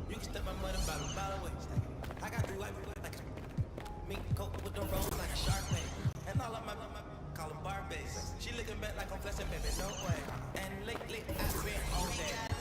You can step my mother by the mile away. I got 3 white people like a mink coat with the rolls like a shark bait. And all of my call them Barbies. She looking back like I'm flexing, baby, no way. And lately I've been on that.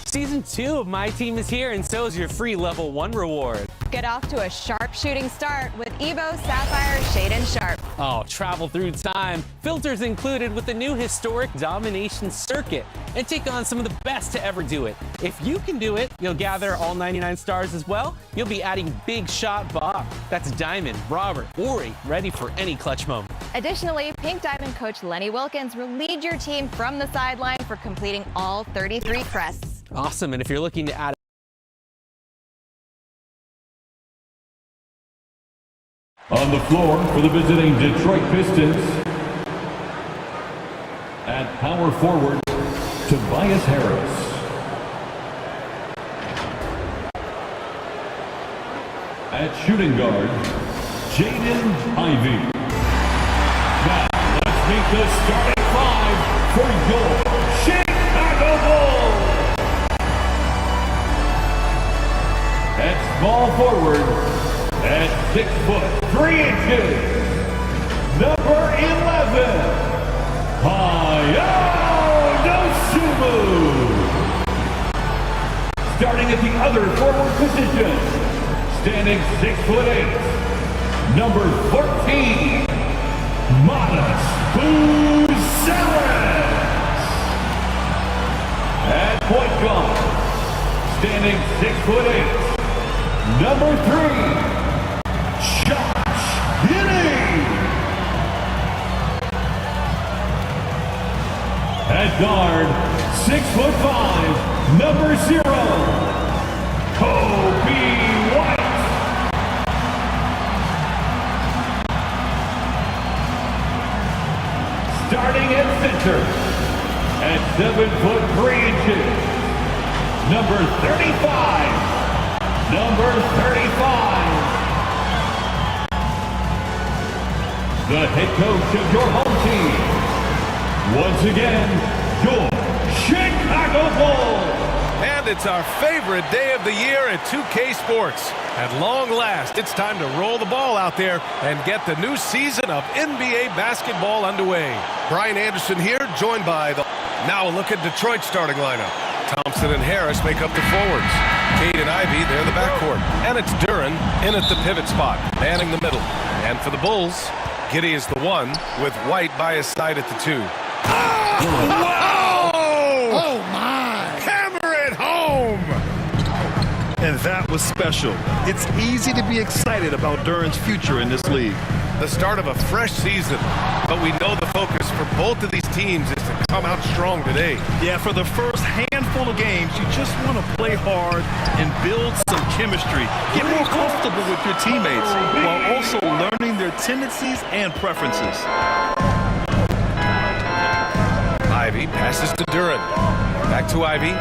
Season 2 of My Team is here, and so is your free level 1 reward. Get off to a sharp shooting start with Evo, Sapphire, Shade, and Sharp. Oh, travel through time. Filters included with the new historic domination circuit, and take on some of the best to ever do it. If you can do it, you'll gather all 99 stars as well. You'll be adding Big Shot Bob. That's Diamond, Robert, Ori, ready for any clutch moment. Additionally, Pink Diamond coach Lenny Wilkins will lead your team from the sideline for completing all 33 crests. Awesome, and if you're looking to add on the floor for the visiting Detroit Pistons, at power forward, Tobias Harris. At shooting guard, Jaden Ivey. Now, let's meet the starting five for your Chicago Bulls. At small forward, at 6'3", number 11, Hayo Dosunmu. Starting at the other forward position, standing 6'8", number 14, Manas Buzelis. At point guard, standing 6'8", number 3, Josh Giddey. At guard, 6'5", number 0, Kobe White. Starting at center, at 7'3", number 35. Number 35, the head coach of your home team. Once again, your Chicago Bulls. And it's our favorite day of the year at 2K Sports. At long last, it's time to roll the ball out there and get the new season of NBA basketball underway. Brian Anderson here, joined by the... Now a look at Detroit's starting lineup. Thompson and Harris make up the forwards. Cade and Ivey, they're the backcourt. And it's Duren in at the pivot spot, manning the middle. And for the Bulls, Giddey is the 1, with White by his side at the 2. Oh! Wow! Oh, my! Hammer it home! And that was special. It's easy to be excited about Duren's future in this league. The start of a fresh season, but we know the focus for both of these teams is to come out strong today. Yeah, for the first handful of games, you just want to play hard and build some chemistry. Get more comfortable with your teammates while also learning their tendencies and preferences. Ivey passes to Duren. Back to Ivey.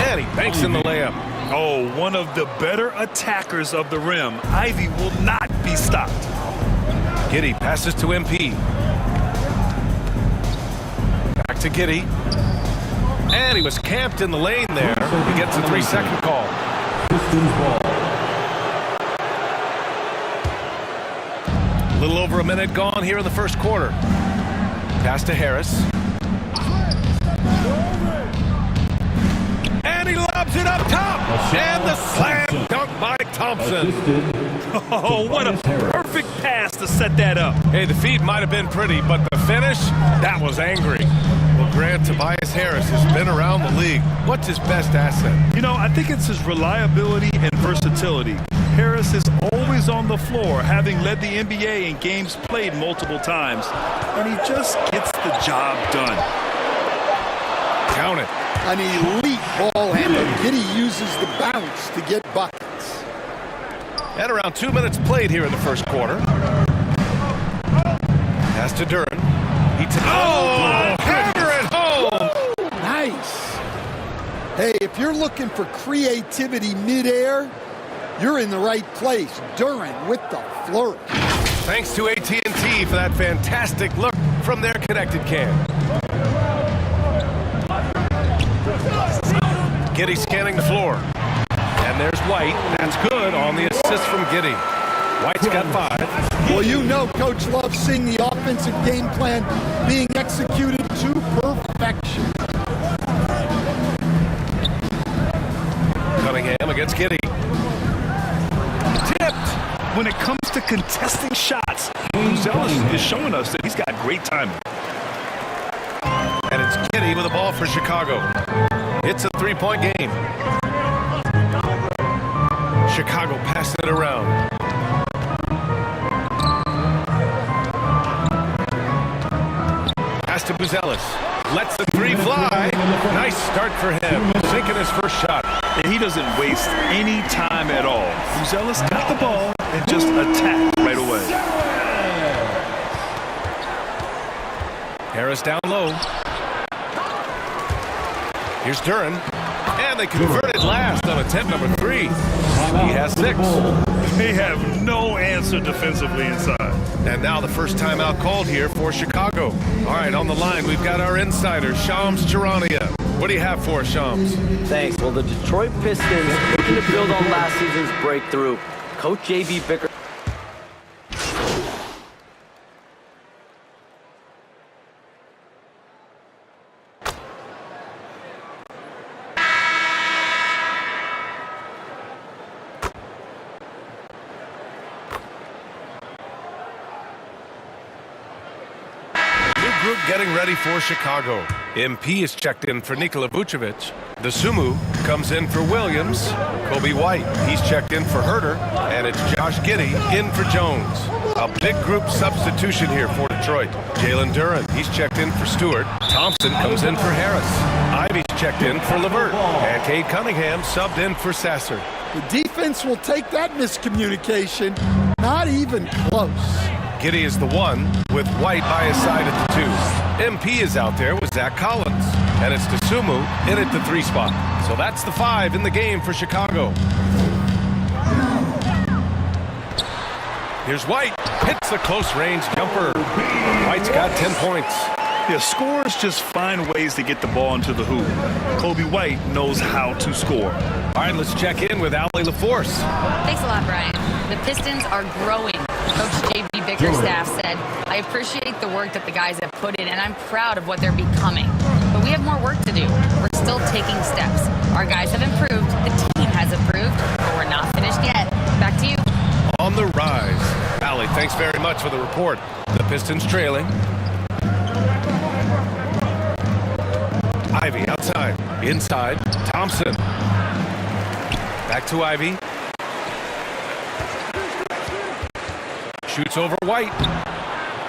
And he banks in the layup. Oh, one of the better attackers of the rim. Ivey will not be stopped. Giddey passes to MP. Back to Giddey. And he was camped in the lane there. He gets a 3-second call. Pistons ball. A little over a minute gone here in the first quarter. Pass to Harris. And he lobs it up top. And the slam dunk by Thompson. Oh, what a perfect pass to set that up. Hey, the feed might have been pretty, but the finish, that was angry. Well, Grant, Tobias Harris has been around the league. What's his best asset? You know, I think it's his reliability and versatility. Harris is always on the floor, having led the NBA in games played multiple times. And he just gets the job done. Count it. An elite ball handler. Giddey uses the bounce to get buckets. And around 2 minutes played here in the first quarter. Pass to Duran. Hammer it home! Nice. Hey, if you're looking for creativity midair, you're in the right place. Duran with the flourish. Thanks to AT&T for that fantastic look from their connected cam. Giddey scanning the floor. And there's White. That's good on the assist from Giddey. White's got 5. Well, you know Coach loves seeing the offensive game plan being executed to perfection. Cunningham against Giddey. Tipped. When it comes to contesting shots, Buzelis is showing us that he's got great timing. And it's Giddey with the ball for Chicago. It's a 3-point game. Chicago passing it around. Pass to Buzelis. Lets the 3 fly. Nice start for him. Sinking his first shot. And he doesn't waste any time at all. Buzelis got the ball and just attacked right away. Harris down low. Here's Duran. And they converted last on attempt number 3. He has 6. They have no answer defensively inside. And now the first timeout called here for Chicago. All right, on the line, we've got our insider, Shams Charania. What do you have for us, Shams? Thanks. Well, the Detroit Pistons looking to build on last season's breakthrough. Coach J.B. Bicker. Group getting ready for Chicago. MP is checked in for Nikola Vucevic. The Sumu comes in for Williams. Kobe White, he's checked in for Herter. And it's Josh Giddey in for Jones. A big group substitution here for Detroit. Jalen Duran, he's checked in for Stewart. Thompson comes in for Harris. Ivy's checked in for LeVert. And Cade Cunningham subbed in for Sasser. The defense will take that miscommunication. Not even close. Giddey is the 1 with White by his side at the 2. MP is out there with Zach Collins. And it's Dosunmu in at the 3 spot. So that's the 5 in the game for Chicago. Here's White. Hits the close range jumper. White's got 10 points. Yeah, scorers just find ways to get the ball into the hoop. Kobe White knows how to score. All right, let's check in with Allie LaForce. Thanks a lot, Brian. The Pistons are growing. Coach J.B. Bickerstaff said, I appreciate the work that the guys have put in, and I'm proud of what they're becoming. But we have more work to do. We're still taking steps. Our guys have improved. The team has improved, but we're not finished yet. Back to you. On the rise. Allie, thanks very much for the report. The Pistons trailing. Ivy outside. Inside. Thompson. Back to Ivy. Shoots over White.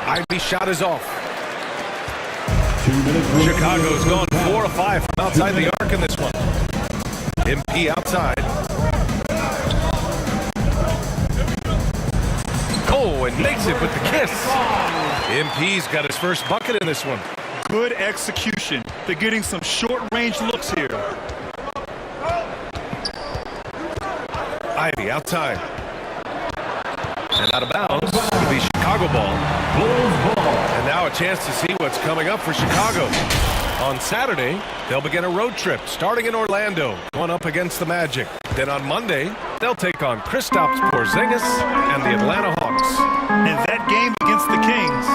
Ivy's shot is off. Chicago's gone 4 of 5 from outside the arc in this one. MP outside. Oh, and makes it with the kiss. MP's got his first bucket in this one. Good execution. They're getting some short-range looks here. Ivy outside. And out of bounds. It'll be Chicago ball. And now a chance to see what's coming up for Chicago. On Saturday, they'll begin a road trip starting in Orlando, going up against the Magic. Then on Monday, they'll take on Kristaps Porzingis and the Atlanta Hawks. And that game against the Kings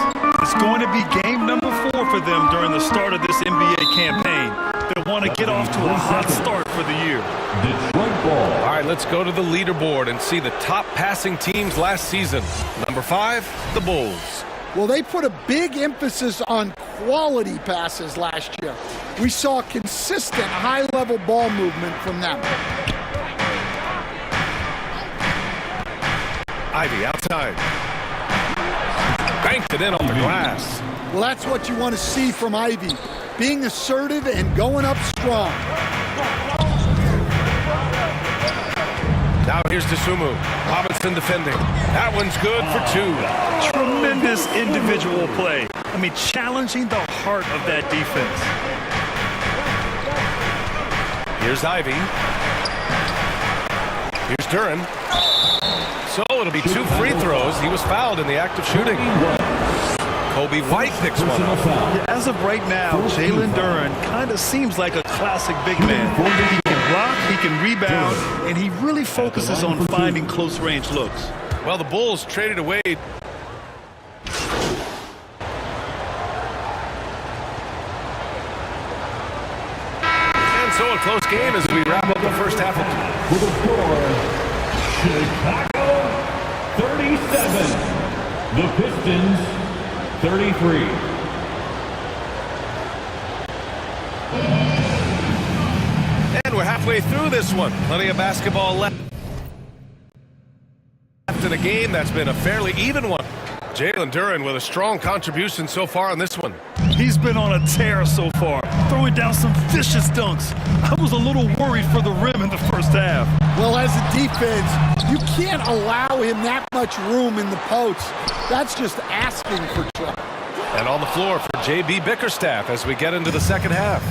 is going to be game number 4 for them during the start of this NBA campaign. They want to get off to a hot start for the year. All right, let's go to the leaderboard and see the top passing teams last season. Number 5, the Bulls. Well, they put a big emphasis on quality passes last year. We saw consistent high-level ball movement from them. Ivy outside. Banked it in on the glass. Well, that's what you want to see from Ivy, being assertive and going up strong. Now here's Desumu. Robinson defending. That one's good for 2. Tremendous individual play. I mean, challenging the heart of that defense. Here's Ivy. Here's Duren. So it'll be 2 free throws. He was fouled in the act of shooting. Kobe White picks one up. Yeah, as of right now, Jalen Duren kind of seems like a classic big man. He can block, he can rebound, and he really focuses on finding close-range looks. Well, the Bulls traded away. And so a close game as we wrap up the first half. For the score, Chicago 37. The Pistons 33. And we're halfway through this one. Plenty of basketball left in a game that's been a fairly even one. Jalen Duren with a strong contribution so far in this one. He's been on a tear so far, throwing down some vicious dunks. I was a little worried for the rim in the first half. Well, as a defense, you can't allow him that much room in the post. That's just asking for trouble. And on the floor for J.B. Bickerstaff as we get into the second half.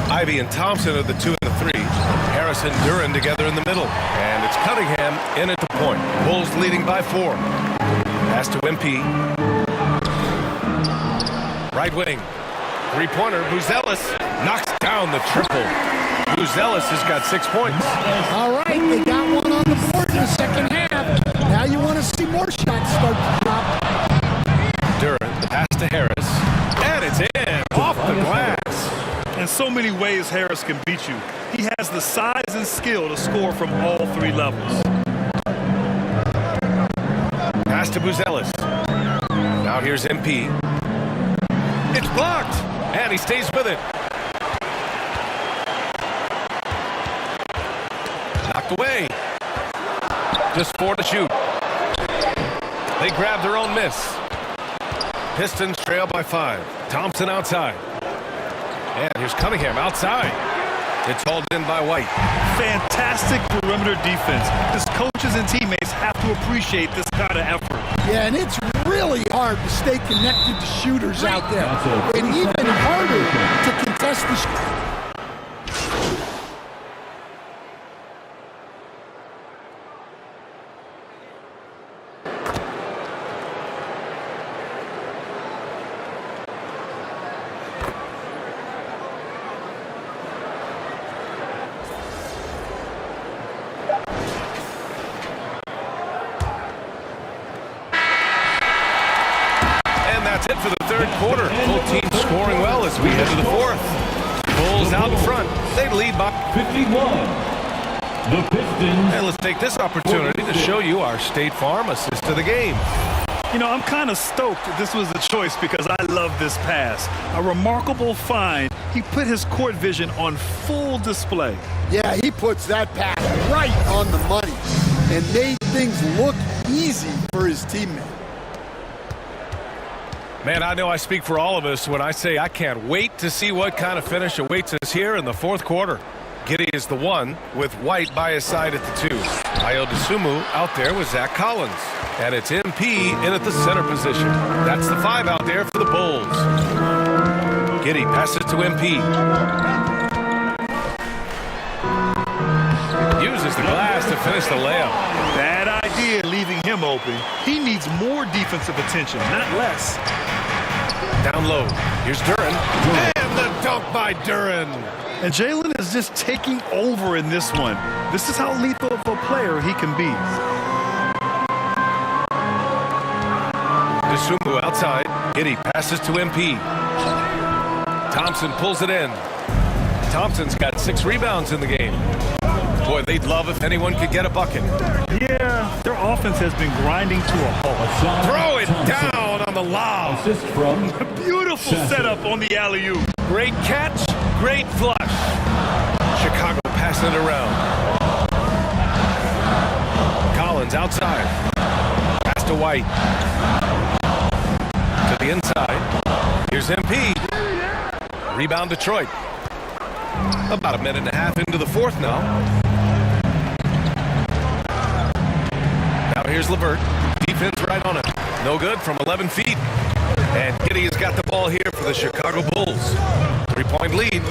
Ivy and Thompson are the 2 and the 3. Harris and Duren together in the middle. And it's Cunningham in at the point. Bulls leading by 4. Pass to MP. Right wing. Three-pointer. Buzelis knocks down the triple. Buzelis has got 6 points. All right, they got one on the board in the second half. Now you want to see more shots start to drop. Duren, the pass to Harris. And it's in. Off the glass. In so many ways, Harris can beat you. He has the size and skill to score from all 3 levels. Pass to Buzelis. Now here's MP. It's blocked, and he stays with it. Knocked away. Just 4 to shoot. They grab their own miss. Pistons trail by 5. Thompson outside. And here's Cunningham outside. It's hauled in by White. Fantastic perimeter defense. His coaches and teammates have to appreciate this kind of effort. Yeah, and it's really hard to stay connected to shooters out there. And even harder to contest the shot. That's it for the third quarter. Both teams scoring well as we head to the fourth. Bulls out in front. They lead by 51. The Pistons. And let's take this opportunity to show you our State Farm assist to the game. You know, I'm kind of stoked that this was a choice because I love this pass. A remarkable find. He put his court vision on full display. Yeah, he puts that pass right on the money and made things look easy for his teammate. Man, I know I speak for all of us when I say I can't wait to see what kind of finish awaits us here in the fourth quarter. Giddey is the 1 with White by his side at the 2. Ayo Dosunmu out there with Zach Collins. And it's MP in at the center position. That's the 5 out there for the Bulls. Giddey passes to MP. Uses the glass to finish the layup. Bad idea leaving him open. He needs more defensive attention, not less. Down low. Here's Duren. And the dunk by Duren. And Jalen is just taking over in this one. This is how lethal of a player he can be. Dosunmu outside. Giddey passes to MP. Thompson pulls it in. Thompson's got 6 rebounds in the game. Boy, they'd love if anyone could get a bucket. Yeah, their offense has been grinding to a halt. Throw it down on the lob. Assist from Beautiful setup on the alley-oop. Great catch, great flush. Chicago passing it around. Collins outside. Pass to White. To the inside. Here's MP. Rebound Detroit. About a minute and a half into the fourth now. here's LeVert. Defense right on it. No good from 11 feet. And Giddey has got the ball here for the Chicago Bulls. 3-point lead.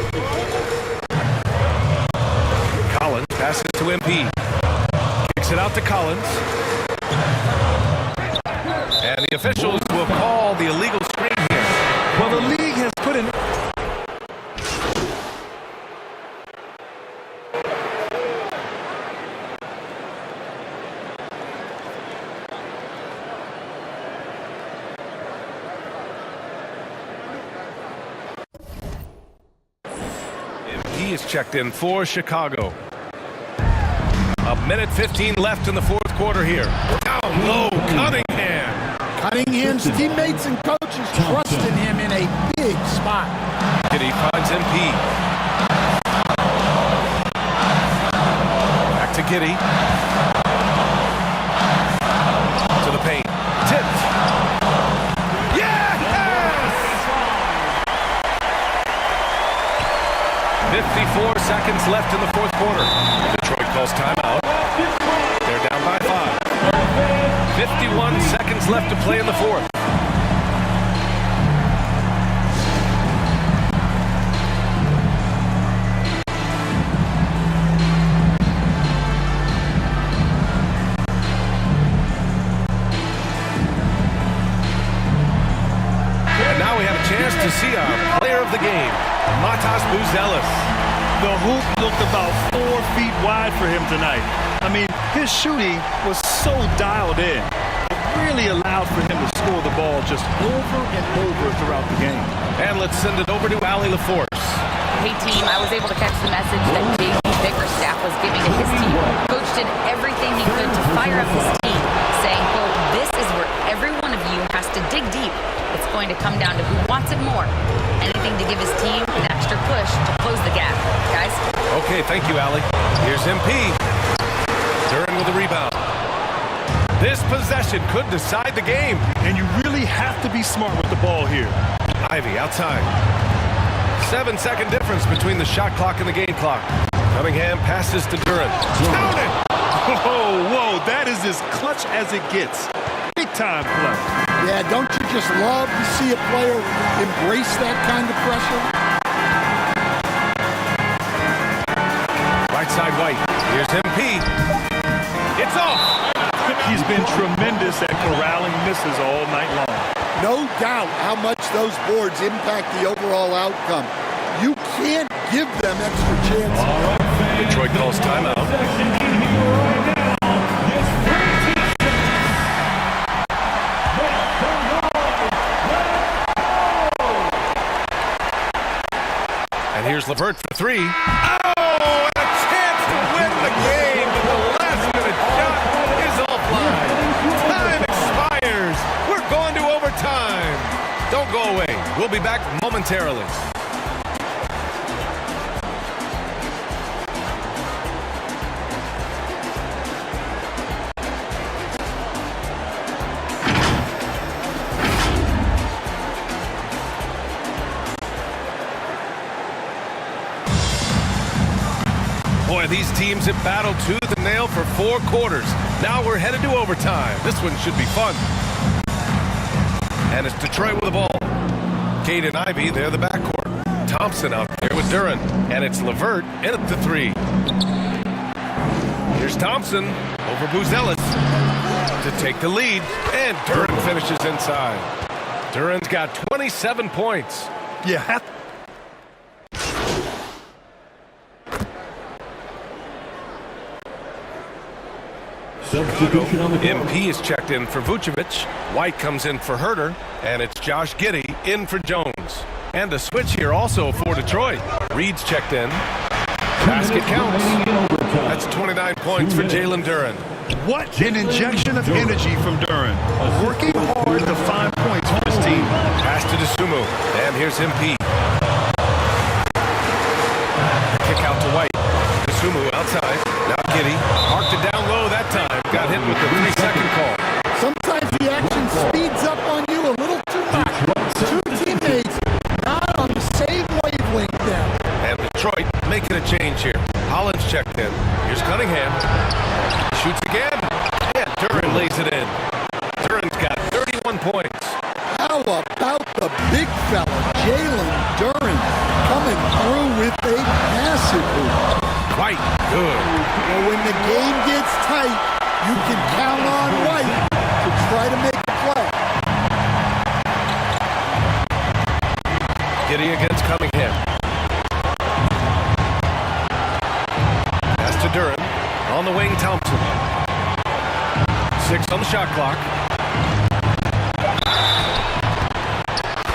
Collins passes to MP. Kicks it out to Collins. And the officials will call the illegal screen here. Well, the league has put in... He is checked in for Chicago. 1:15 left in the fourth quarter here. Down low, Cunningham. Cunningham's teammates and coaches trusted him in a big spot. Giddey finds MP. Back to Giddey. To the paint. Tipped. Yes! 54 seconds left in the fourth quarter. Detroit calls timeout. They're down by 5. 51 seconds left to play in the fourth. And now we have a chance to see our player of the game, Matas Buzelis. The hoop looked about 4 feet wide for him tonight. I mean, his shooting was so dialed in. It really allowed for him to score the ball just over and over throughout the game. And let's send it over to Allie LaForce. Hey team, I was able to catch the message that JB Bickerstaff was giving to his team. Coach did everything he could to fire up his team, saying, quote, "This is where every one of you has to dig deep. It's going to come down to who wants it more. Anything to give his team an extra push to close the gap. Guys." Okay, thank you, Allie. Here's MP. Duran with the rebound. This possession could decide the game. And you really have to be smart with the ball here. Ivy outside. 7-second difference between the shot clock and the game clock. Cunningham passes to Duran. Count it! Whoa, that is as clutch as it gets. Big time play. Yeah, don't you just love to see a player embrace that kind of pressure? Right side White. Here's MP. It's off! He's been tremendous at corralling misses all night long. No doubt how much those boards impact the overall outcome. You can't give them extra chances. Detroit calls timeout. And here's LeVert for 3. Oh, and a chance to win the game, but the last-minute shot is offline. Time expires. We're going to overtime. Don't go away. We'll be back momentarily. Boy, these teams have battled tooth and nail for 4 quarters. Now we're headed to overtime. This one should be fun. And it's Detroit with the ball. Cade and Ivy, they're the backcourt. Thompson out there with Duran. And it's LeVert in at the 3. Here's Thompson over Buzelis to take the lead. And Duran finishes inside. Duran's got 27 points. Yeah. Substitution on the court. MP is checked in for Vucevic. White comes in for Herter. And it's Josh Giddey in for Jones. And a switch here also for Detroit. Reed's checked in. Basket counts. That's 29 points for Jalen Duran. What an injection of energy from Duran. Working hard to find points for his team. Pass to Dosunmu. And here's MP. Kick out to White. Dosunmu outside. Now Giddey. Marked it down low that time. Got hit with the 3-second call. Sometimes the action speeds up on you a little too much. 2 teammates not on the same wavelength there. And Detroit making a change here. Hollins checked in. Here's Cunningham. Shoots again. And Duran lays it in. Duren's got 31 points. How about the big fella, Jalen Duren, coming through with a massive hoop. Quite good. Well, when the game gets tight, you can count on White to try to make a play. Giddy against Cunningham. Pass to Duren. On the wing, Thompson. 6 on the shot clock.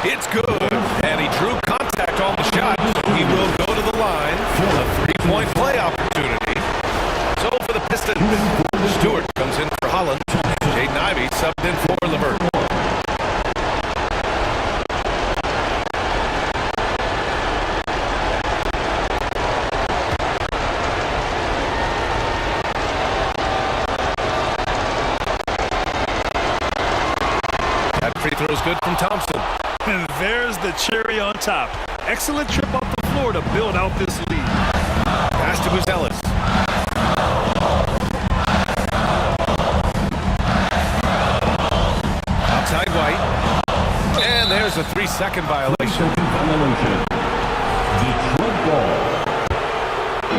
It's good. And he drew contact on the shot. So he will go to the line for a 3-point play opportunity. So for the Pistons, Stewart comes in for Holland. Jaden Ivey subbed in for Levert. Free throws good from Thompson. And there's the cherry on top. Excellent trip up the floor to build out this lead. Pass to Buzelis. Outside White. And there's a 3-second violation. Detroit ball.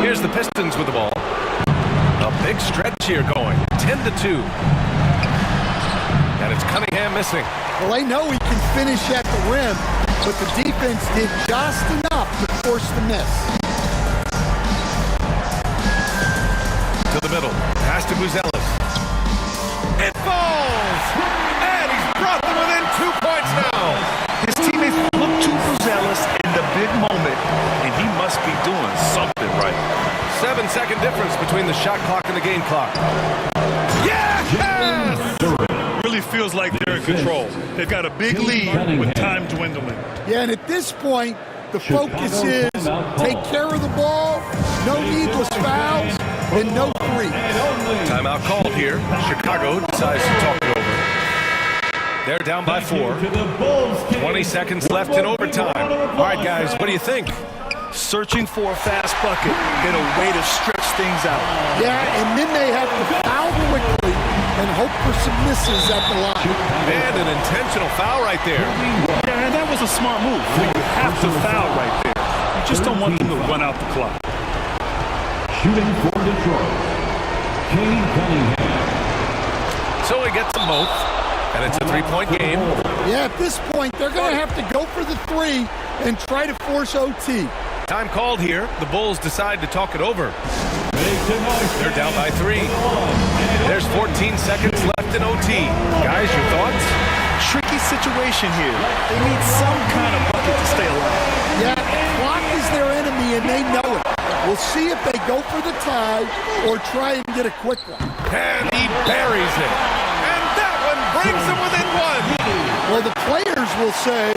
Here's the Pistons with the ball. A big stretch here going. 10-2. And it's Cunningham missing. Well, they know he can finish at the rim, but the defense did just enough to force the miss. To the middle. Pass to Buzelis. It falls! And he's brought them within 2 points now. His teammates look to Buzelis in the big moment, and he must be doing something right. 7-second difference between the shot clock and the game clock. Yes! Really feels like they're in control. They've got a big lead with time dwindling. Yeah, and at this point, the focus is take care of the ball, no needless fouls, and no threes. Timeout called here. Chicago decides to talk it over. They're down by 4. 20 seconds left in overtime. All right, guys, what do you think? Searching for a fast bucket. Get a way to stretch things out. Yeah, and then they have to foul quickly and hope for some misses at the line. And an intentional foul right there. Yeah, and that was a smart move. You have to foul right there. You just don't want them to run out the clock. Shooting for Detroit, Kane Cunningham. So he gets them both, and it's a 3-point game. Yeah, at this point, they're going to have to go for the 3 and try to force OT. Time called here. The Bulls decide to talk it over. They're down by 3. There's 14 seconds left in OT. Guys, your thoughts? Tricky situation here. They need some kind of bucket to stay alive. Yeah, clock is their enemy, and they know it. We'll see if they go for the tie or try and get a quick one. And he buries it. And that one brings them within 1. Well, the players will say,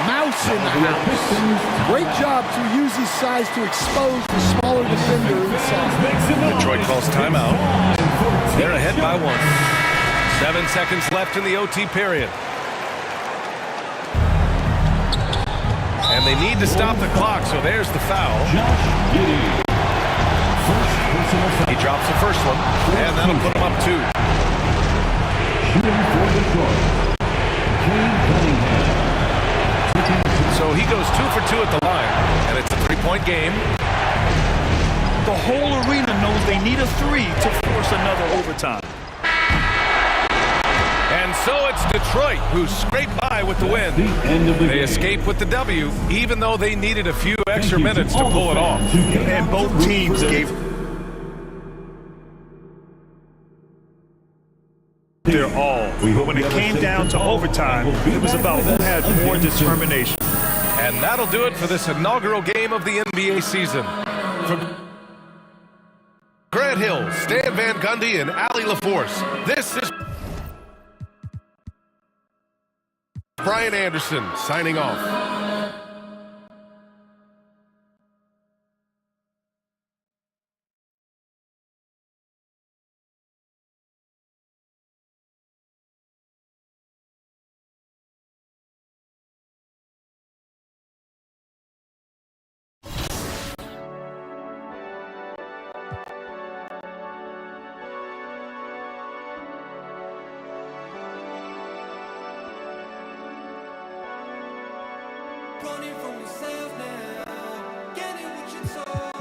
mouse in the house. Great job to use his size to expose the smaller defender inside. Detroit calls timeout. They're ahead by 1. 7 seconds left in the OT period. And they need to stop the clock, so there's the foul. He drops the first one, and that'll put him up 2. Shooting for Detroit, Kane Cunningham. So he goes 2 for 2 at the line, and it's a 3-point game. The whole arena knows they need a 3 to force another overtime. And so it's Detroit who scraped by with the win. They escape with the W, even though they needed a few extra minutes to pull it off. And both teams gave their all. But when it came down to overtime, it was about who had more determination. And that'll do it for this inaugural game of the NBA season. From Grant Hill, Stan Van Gundy, and Allie LaForce, this is Brian Anderson signing off. running from yourself now. Getting what you told.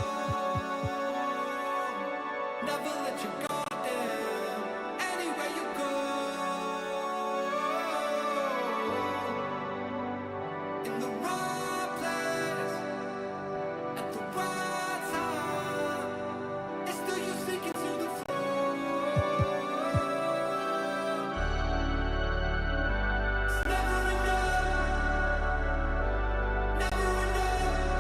Never let your guard down. Anywhere you go. In the right place. At the right time. It's still you sinking to the floor. It's never enough. Never enough.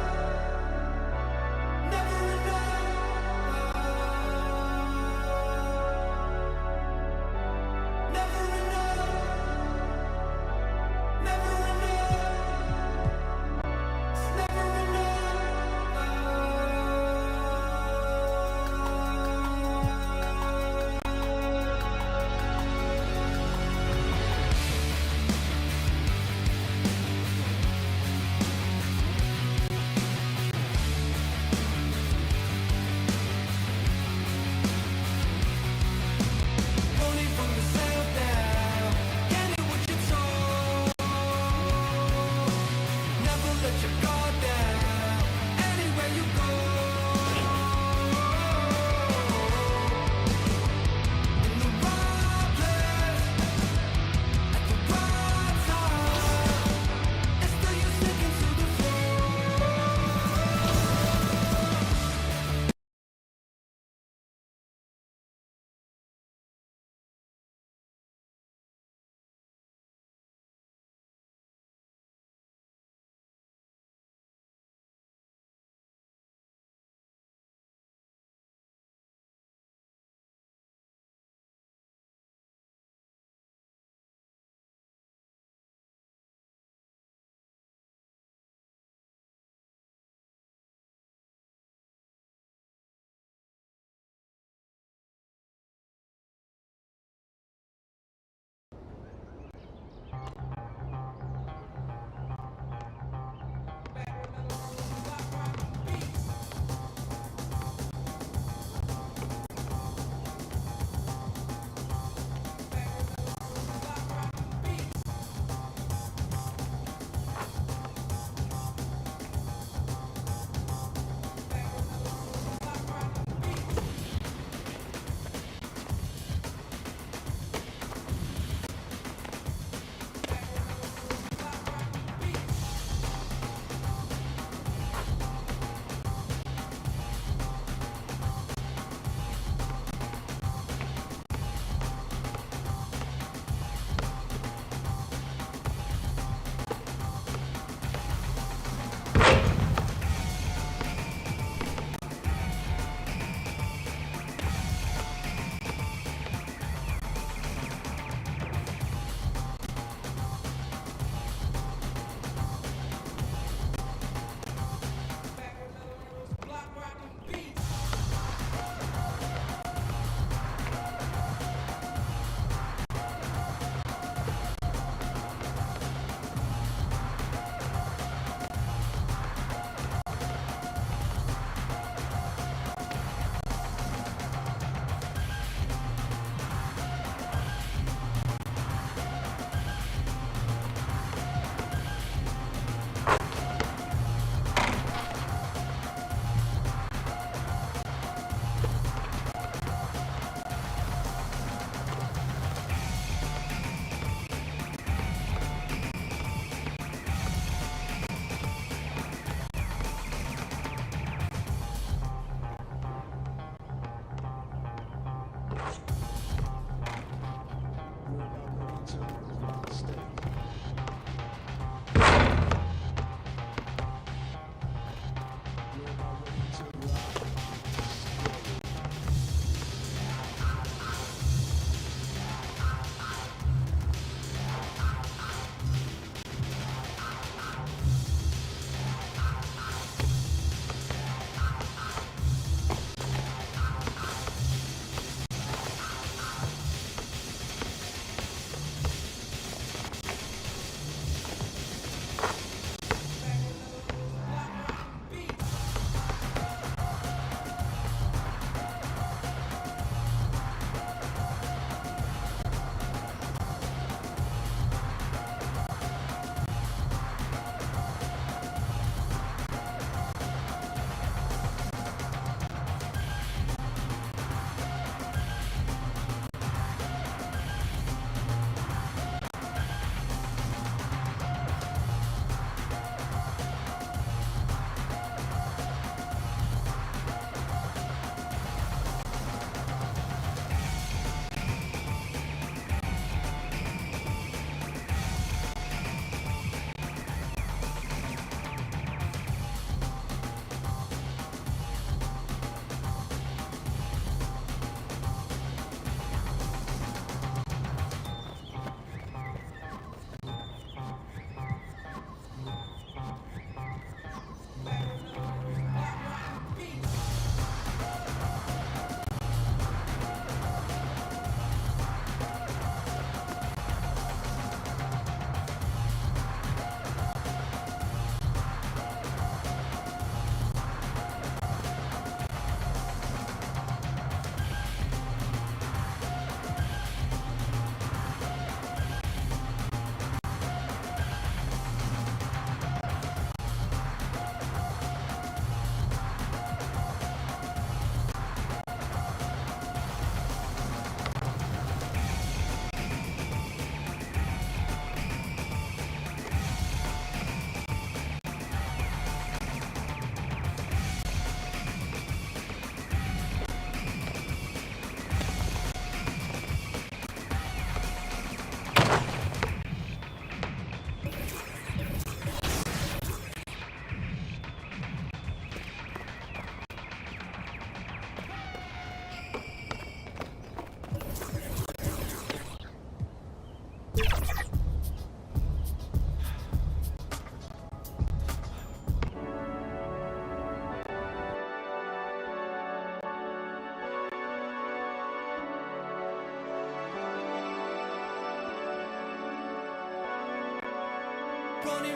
Running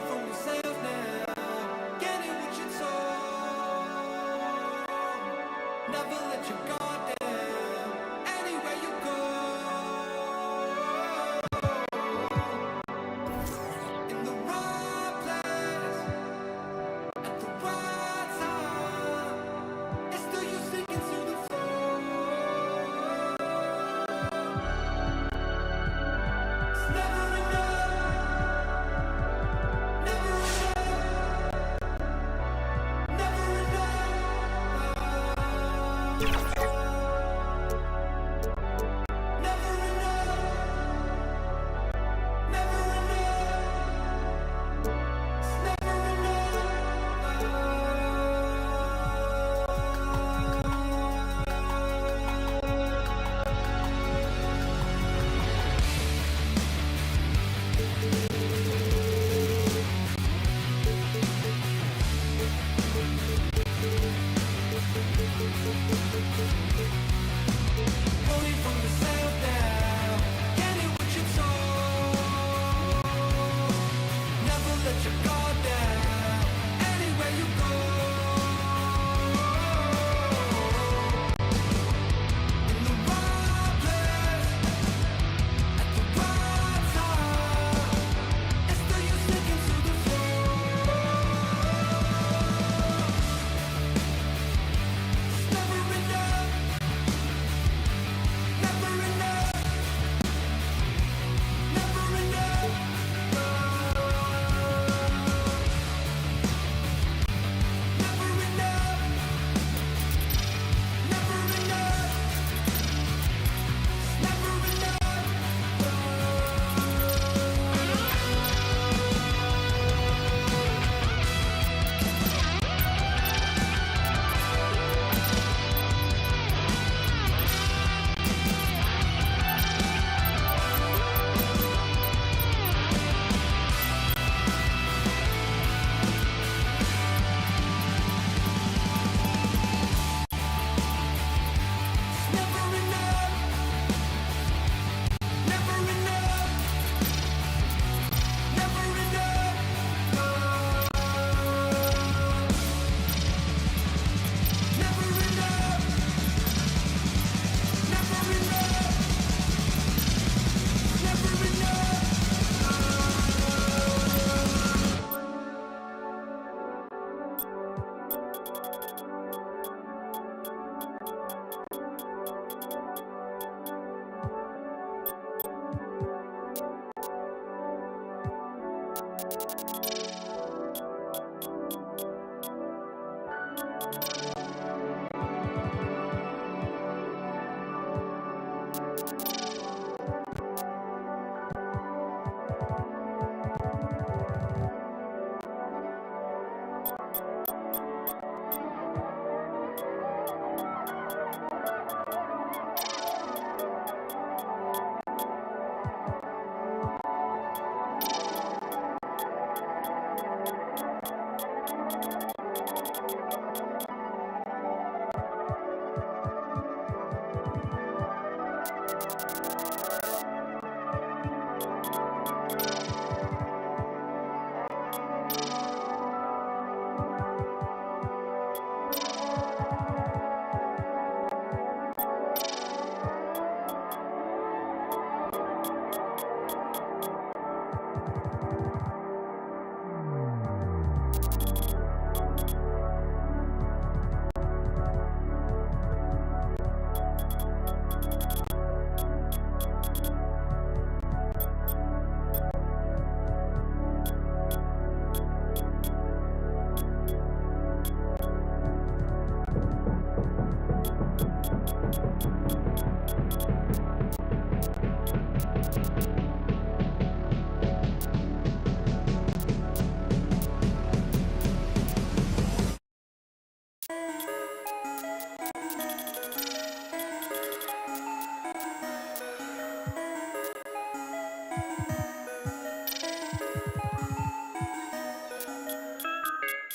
from yourself now, getting what you told. Never let your guard down, anywhere you go. In the right place, at the right time, it's still you sinking to the floor. It's never enough. Never enough.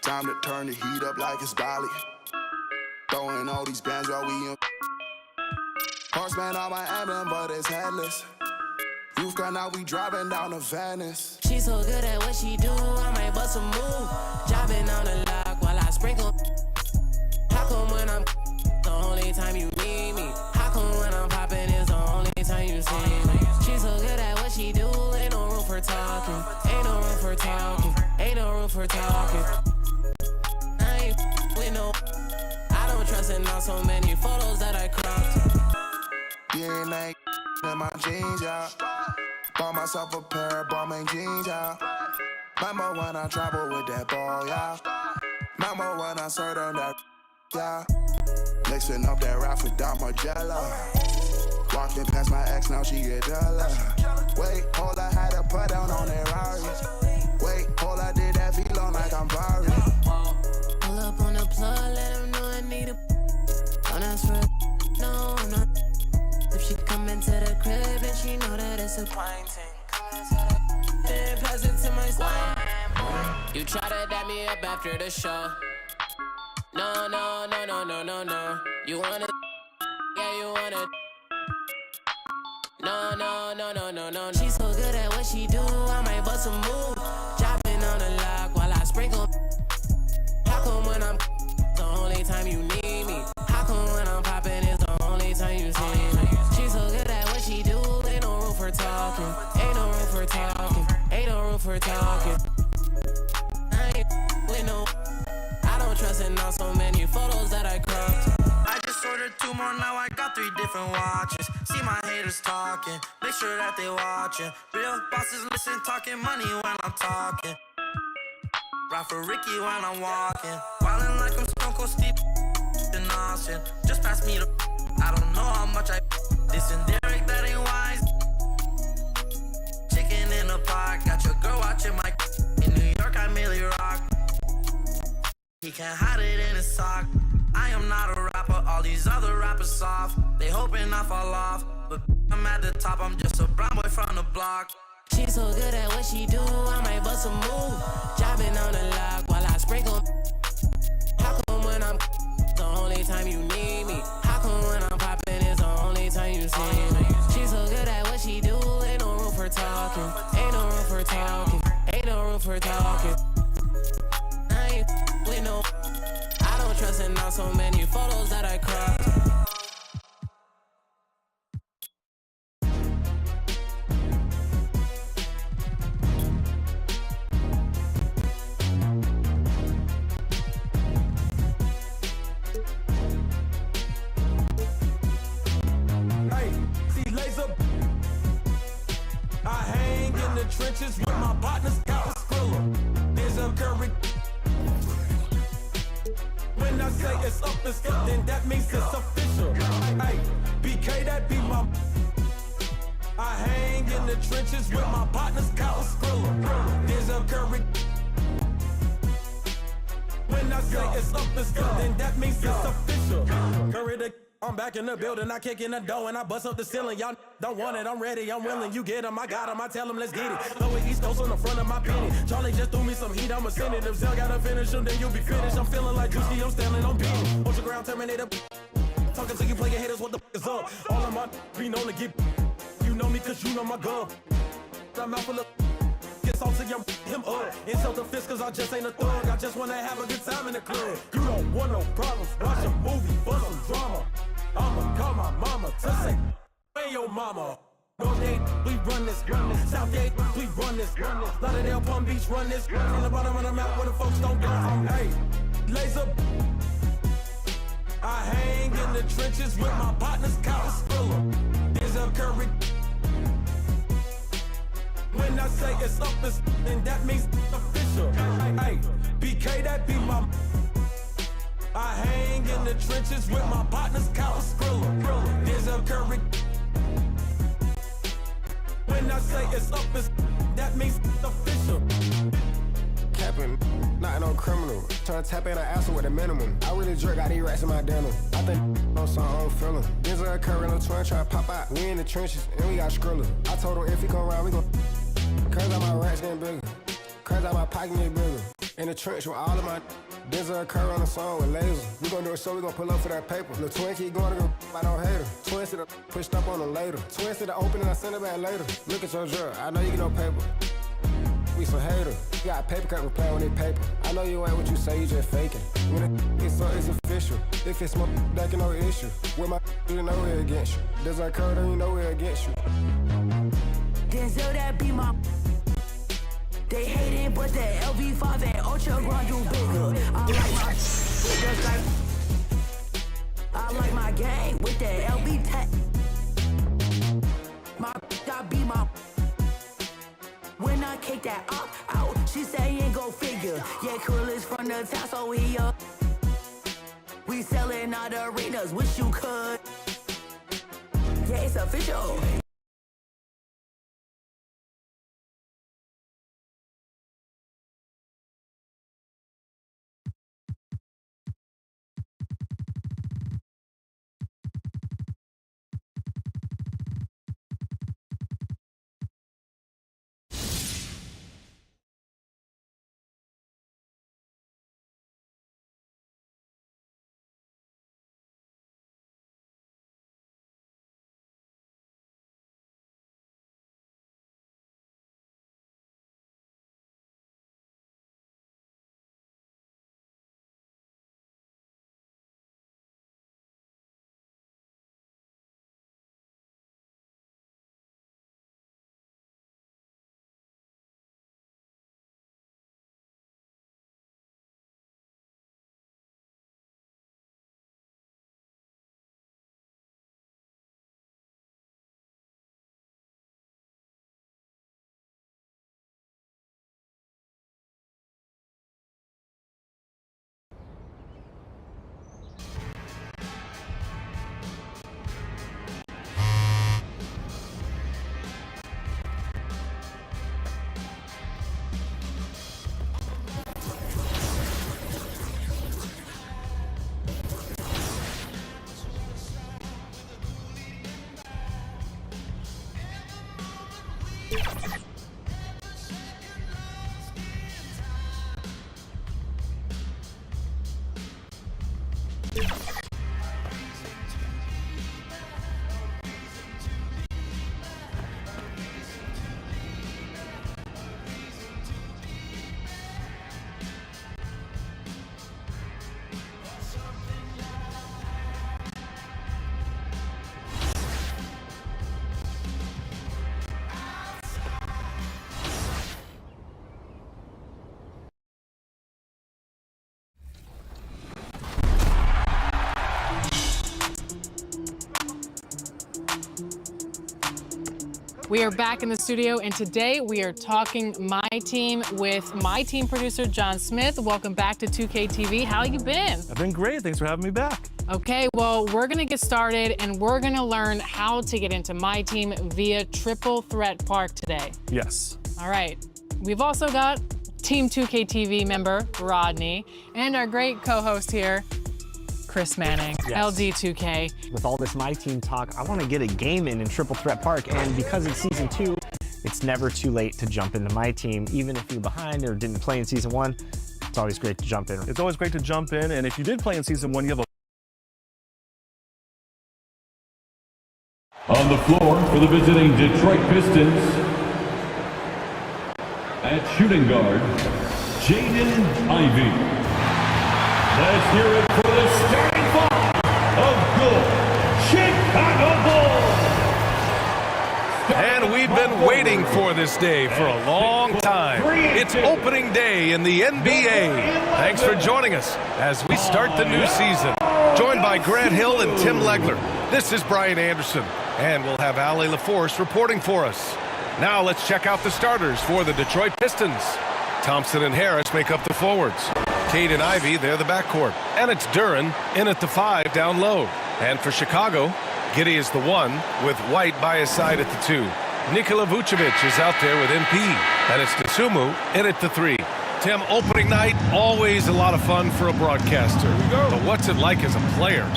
Time to turn the heat up like it's Bali. Throwing all these bands while we in. Horseman on my emblem, but it's headless. You've gone out, we driving down to Venice. She's so good at what she do, I might bust a move. Dropping on the lock while I sprinkle. How come when I'm the only time you need me? How come when I'm popping is the only time you see me? She's so good at what she do, ain't no room for talking. Ain't no room for talking. Ain't no room for talking. I ain't with no. I don't trust in all so many photos that I cropped. Yeah, like in my jeans, yeah. Bought myself a pair of Balmain jeans, yeah. Remember when I traveled with that ball, yeah. Remember when I served on that, yeah. Mixing up that rap with Dom Margiela. Walking past my ex, now she get duller. Wait, hold, I had to put down on that Rari. Wait, hold, I did that velo like I'm Barry. Pull up on the plug, let him know I need a. Don't ask for a. No, I'm not. If she come into the crib, then she know that it's a fine thing. Then pass it to my slime. You try to dap me up after the show. No, no, no, no, no, no, no. You wanna, yeah, you wanna. No, no, no, no, no, no. She's so good at what she do, I might bust a move. Dropping on the lock while I sprinkle. How come when I'm the only time you need me? How come when I'm popping is the only time you see me? She's so good at what she do, ain't no room for talking. Ain't no room for talking. Ain't no room for talking. I ain't with no. I don't trust in all so many photos that I cropped. I just ordered 2 more, now I got 3 different watches. See my haters talking, make sure that they watching. Real bosses listen, talking money when I'm talking. Ride for Ricky when I'm walking. Wildin' like I'm Stone Cold Steve in Austin. Just pass me the. I don't know how much I. Listen, Derek, that ain't wise. Chicken in the pot, got your girl watching my. In New York, I merely rock. He can't hide it in his sock. I am not a rapper, all these other rappers soft. They hoping I fall off, but I'm at the top, I'm just a brown boy from the block. She's so good at what she do, I might bust a move. Dropping on the lock while I sprinkle. How come when I'm the only time you need me? How come when I'm popping is the only time you see me? She's so good at what she do, ain't no room for talking. Ain't no room for talking. Ain't no room for talking. I ain't with no. I don't trust in all so many photos that I cropped. Trenches with my partners, got a skrilla. There's a curry. When I say it's up, then that means it's official. Hey, BK, that be my. I hang in the trenches with my partners, got a skrilla. There's a curry. When I say it's up, then that means it's official. Curry the. I'm back in the building, I kick in the door and I bust up the ceiling. Y'all don't want it, I'm ready, I'm willing. You get them, I got them, I tell them, let's get it. Throw it East Coast on the front of my penny. Charlie just threw me some heat, I'ma send it. If Zell gotta finish them, then you'll be finished. I'm feeling like Juicy, I'm standing on beat. Ultra ground Terminator. Talking to you player haters, what the f is up? All of my be known to get. You know me cause you know my gun. I'm out full of. Get salt to him up. Insult the fist cause I just ain't a thug. I just wanna have a good time in the club. You don't want no problems, watch a movie for some drama. I'ma call my mama to say, hey your mama. North Gate, we run this. South Gate, we run this. Lauderdale, Palm Beach, run this. On the bottom of the map where the folks don't go. Hey, laser. I hang in the trenches with my partners, Kyle Spiller. There's a curry. When I say it's up, then that means it's official. Hey, BK, that be my. I hang in the trenches with my partners, Kyle Skrilla. There's a curry. When I say it's up, that means it's official. capping, not no criminal. Tryna tap in an asshole with a minimum. I really jerk, got these rats in my denim. I think on some I don't feel him. Denzel Curry in the twin try to pop out. We in the trenches and we got Skrilla. I told him if he come around, we gon' curse out my rats getting bigger. Curse out my pocket getting bigger. In the trench with all of my Denzel Curry on the song with lasers. We gon' do a show, we gon' pull up for that paper. The twin keep going to go, I don't hate her. Twin said I pushed up on her later. Twin said I open and I send it back later. Look at your drill, I know you get no paper. We some haters. You got a paper cut, we play on this paper. I know you ain't what you say, you just faking. When it's so, it's official. If it's my that can no issue. With my you know we're against you. Denzel Curry, you know we're against you. Denzel, that be my. They hate it, but the LV5 and Ultra Grand do bigger. I like my just like I like my gang with the LV tech. My I be my. When I kick that out, she say ain't go figure. Yeah, Krill is from the town, so we up. We selling out arenas, wish you could. Yeah, it's official. We are back in the studio, and today we are talking My Team with My Team producer, John Smith. Welcome back to 2K TV. How you been? I've been great. Thanks for having me back. Okay, well, we're going to get started, and we're going to learn how to get into My Team via Triple Threat Park today. Yes. All right. We've also got Team 2K TV member, Rodney, and our great co-host here, Chris Manning, yes. LD2K. With all this My Team talk, I want to get a game in Triple Threat Park, and because it's season 2, it's never too late to jump into My Team. Even if you're behind or didn't play in season 1, it's always great to jump in. It's always great to jump in, and if you did play in season 1, you have a On the floor for the visiting Detroit Pistons, at shooting guard, Jaden Ivey. Let's hear it for the starting five of good Chicago Bulls. And we've been waiting for this day for a long time. It's opening day in the NBA. Thanks for joining us as we start the new season. Joined by Grant Hill and Tim Legler. This is Brian Anderson, and we'll have Ali LaForce reporting for us. Now let's check out the starters for the Detroit Pistons. Thompson and Harris make up the forwards. Cade and Ivey, they're the backcourt. And it's Duren in at the 5 down low. And for Chicago, Giddey is the 1 with White by his side at the 2. Nikola Vucevic is out there with MP. And it's Dosunmu in at the 3. Tim, opening night, always a lot of fun for a broadcaster. But what's it like as a player?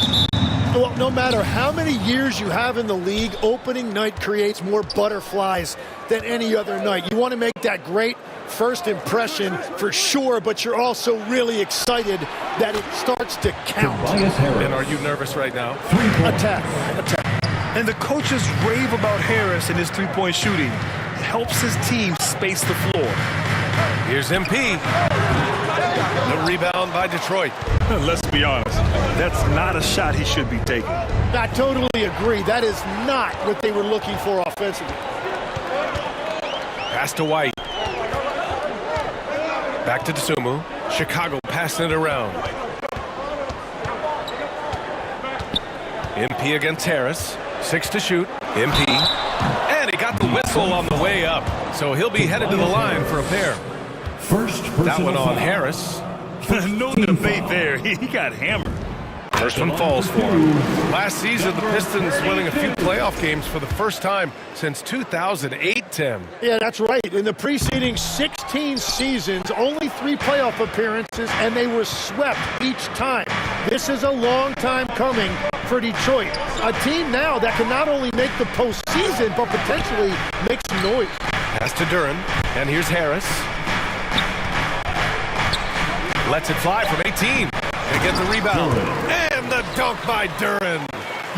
Well, no matter how many years you have in the league, opening night creates more butterflies than any other night. You want to make that great first impression for sure, but you're also really excited that it starts to count. And are you nervous right now? Attack. And the coaches rave about Harris and his three-point shooting. It helps his team space the floor. Here's MP. The rebound by Detroit. Let's be honest, that's not a shot he should be taking. I totally agree. That is not what they were looking for offensively. Pass to White. Back to Dosunmu. Chicago passing it around. MP against Harris. 6 to shoot. MP. And he got the whistle on the way up. So he'll be headed to the line for a pair. That one on Harris. No debate there. He got hammered. First one falls for him. Last season, the Pistons winning a few playoff games for the first time since 2008, Tim. Yeah, that's right. In the preceding 16 seasons, only 3 playoff appearances, and they were swept each time. This is a long time coming for Detroit. A team now that can not only make the postseason, but potentially make some noise. Pass to Duren, and here's Harris. Lets it fly from 18. They get the rebound. And the dunk by Duren.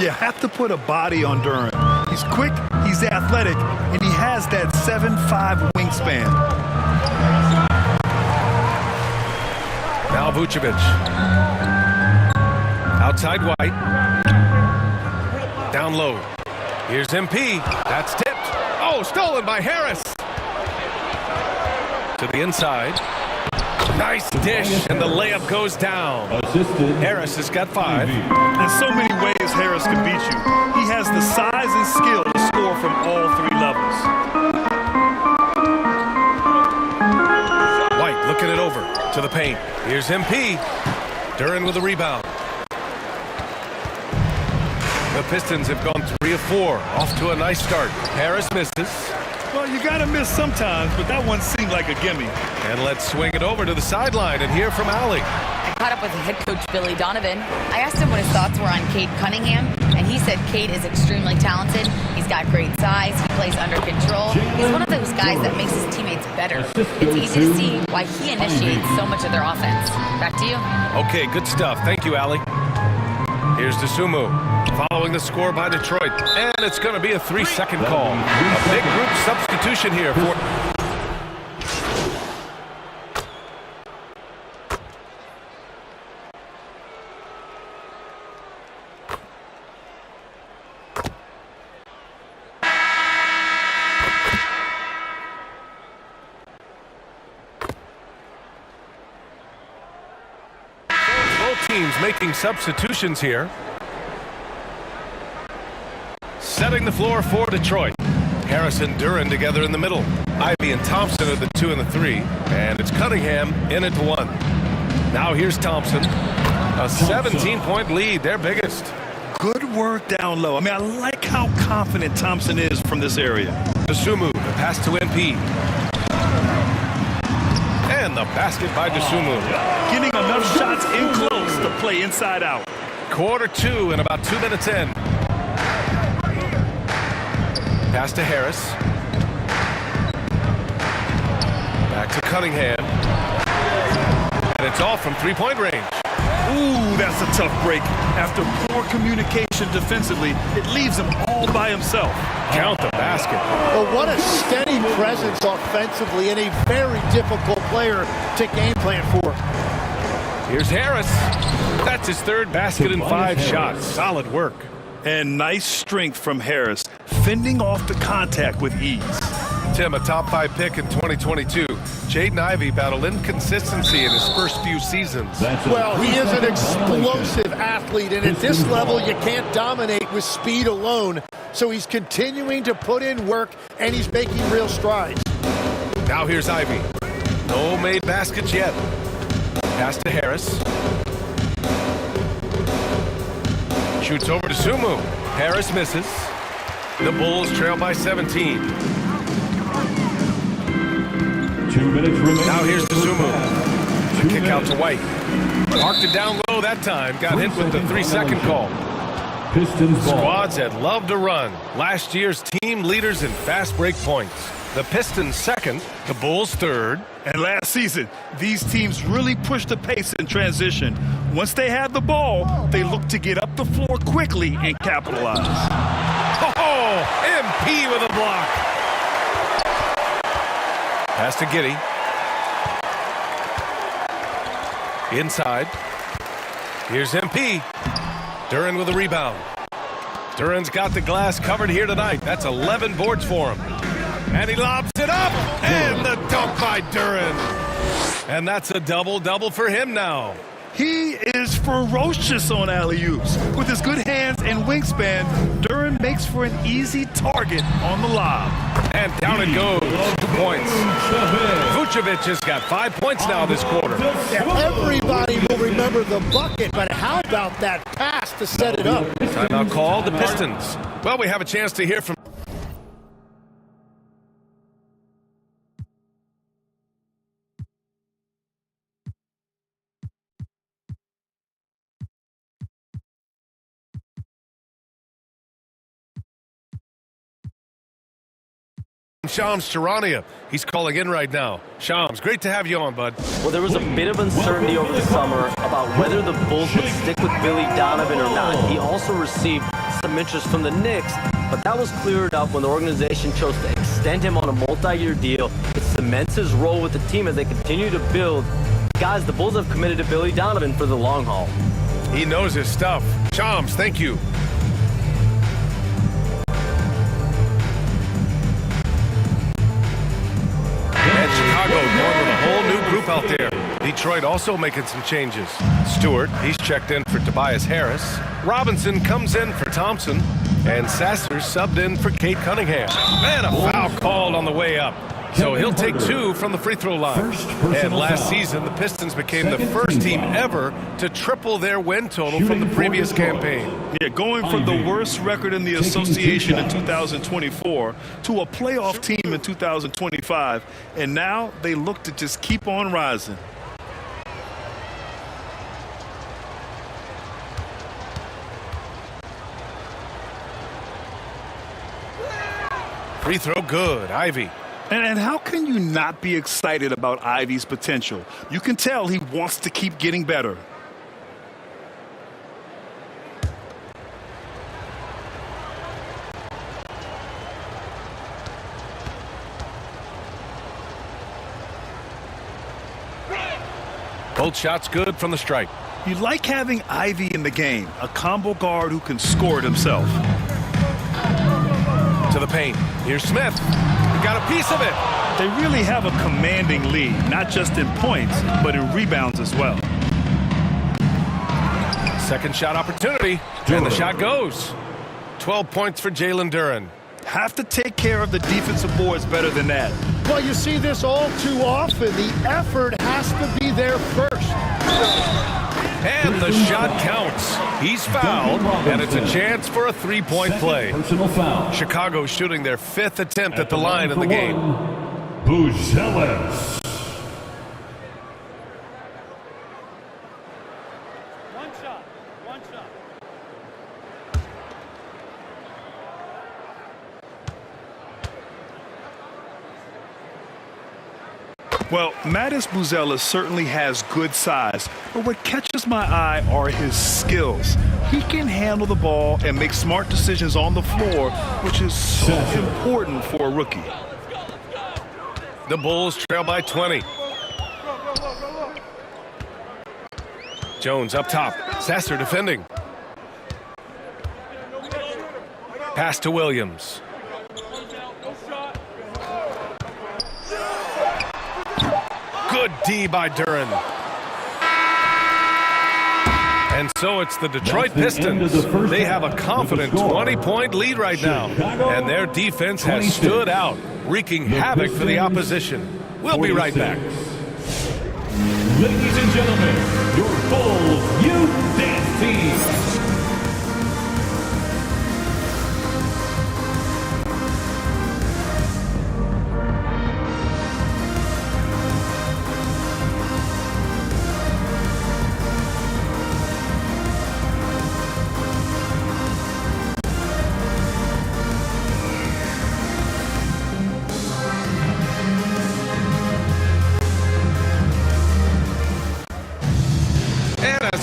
You have to put a body on Duren. He's quick, he's athletic, and he has that 7'5" wingspan. Now Vucevic. Outside White. Down low. Here's MP. That's tipped. Oh, stolen by Harris. To the inside. Nice dish, and the layup goes down. Harris has got 5. In so many ways, Harris can beat you. He has the size and skill to score from all 3 levels. White looking it over to the paint. Here's MP. Duren with the rebound. The Pistons have gone 3 of 4. Off to a nice start. Harris misses. Well, you got to miss sometimes, but that one seemed like a gimme. And let's swing it over to the sideline and hear from Allie. I caught up with head coach Billy Donovan. I asked him what his thoughts were on Cade Cunningham, and he said Cade is extremely talented. He's got great size. He plays under control. He's one of those guys that makes his teammates better. It's easy to see why he initiates so much of their offense. Back to you. Okay, good stuff. Thank you, Allie. Here's Dosunmu, following the score by Detroit. And it's going to be a 3-second call. A big group substitution here for... Teams making substitutions here. Setting the floor for Detroit. Harris and Duren together in the middle. Ivy and Thompson are the 2 and the 3. And it's Cunningham in at 1. Now here's Thompson. A 17-point lead, their biggest. Good work down low. I mean, I like how confident Thompson is from this area. Dosunmu, the pass to MP. And the basket by Dosunmu. Getting enough shots in close to play inside out. Quarter 2 and about 2 minutes in. Pass to Harris. Back to Cunningham. And it's all from 3-point range. Ooh, that's a tough break. After poor communication defensively, it leaves him all by himself. Count the basket. Well, what a steady presence offensively and a very difficult player to game plan for. Here's Harris. That's his 3rd basket in 5 shots. Solid work. And nice strength from Harris, fending off the contact with ease. Tim, a top 5 pick in 2022. Jaden Ivey battled inconsistency in his first few seasons. Well, he is an explosive athlete, and at this level, you can't dominate with speed alone. So he's continuing to put in work, and he's making real strides. Now here's Ivey. No made baskets yet. Pass to Harris. Shoots over to Sumu. Harris misses. The Bulls trail by 17. 2 minutes remaining. Now here's Suzumu. The kick out to White. Marked it down low that time. Got hit with the 3-second call. Pistons ball. Squads that love to run. Last year's team leaders in fast break points. The Pistons second, the Bulls third. And last season, these teams really pushed the pace in transition. Once they had the ball, they looked to get up the floor quickly and capitalize. Oh, MP with a block. Pass to Giddey. Inside. Here's MP. Duren with a rebound. Duren's got the glass covered here tonight. That's 11 boards for him. And he lobs it up. And the dunk by Duren. And that's a double-double for him now. He is ferocious on alley-oops. With his good hands and wingspan, Duren makes for an easy target on the lob. And down it goes. 2 points. Vucevic has got 5 points now this quarter. Yeah, everybody will remember the bucket, but how about that pass to set it up? Timeout called the Pistons. Well, we have a chance to hear from Shams Charania. He's calling in right now. Shams, great to have you on, bud. Well, there was a bit of uncertainty over the summer about whether the Bulls would stick with Billy Donovan or not. He also received some interest from the Knicks, but that was cleared up when the organization chose to extend him on a multi-year deal. It cements his role with the team as they continue to build. Guys, the Bulls have committed to Billy Donovan for the long haul. He knows his stuff. Shams, thank you. And Chicago going with a whole new group out there. Detroit also making some changes. Stewart, he's checked in for Tobias Harris. Robinson comes in for Thompson. And Sasser subbed in for Kate Cunningham. And a foul called on the way up. So he'll take 2 from the free throw line. And last season, the Pistons became the first team ever to triple their win total from the previous campaign. Yeah, going from the worst record in the association in 2024 to a playoff team in 2025. And now they look to just keep on rising. Free throw good. Ivy. And how can you not be excited about Ivy's potential? You can tell he wants to keep getting better. Both shots good from the stripe. You like having Ivy in the game, a combo guard who can score it himself. To the paint. Here's Smith. He got a piece of it. They really have a commanding lead, not just in points, but in rebounds as well. Second shot opportunity, and the shot goes. 12 points for Jalen Duren. Have to take care of the defensive boards better than that. Well, you see this all too often. The effort has to be there first. And the shot counts. He's fouled, and it's a chance for a three-point play. Personal foul. Chicago shooting their 5th attempt at the line in the game. Buzelis. One shot. Well, Mattis Buzelis certainly has good size, but what catches my eye are his skills. He can handle the ball and make smart decisions on the floor, which is so important for a rookie. The Bulls trail by 20. Jones up top. Sasser defending. Pass to Williams. Good D by Duren. And so it's the Detroit Pistons. They have a confident 20-point lead right now. And their defense has stood out, wreaking havoc for the opposition. We'll be right back. Ladies and gentlemen, your Bulls Youth Dance Team.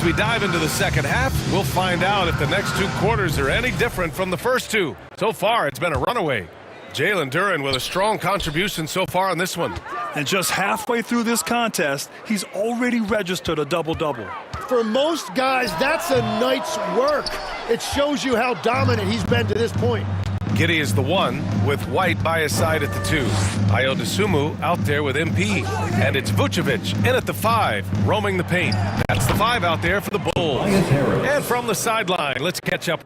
we dive into the second half, we'll find out if the next 2 quarters are any different from the first 2. So far, it's been a runaway. Jalen Duren with a strong contribution so far on this one. And just halfway through this contest, he's already registered a double-double. For most guys, that's a night's work. It shows you how dominant he's been to this point. Giddey is the 1 with White by his side at the 2. Ayo Dosunmu out there with MP. And it's Vucevic in at the 5, roaming the paint. That's the 5 out there for the Bulls. And from the sideline, let's catch up.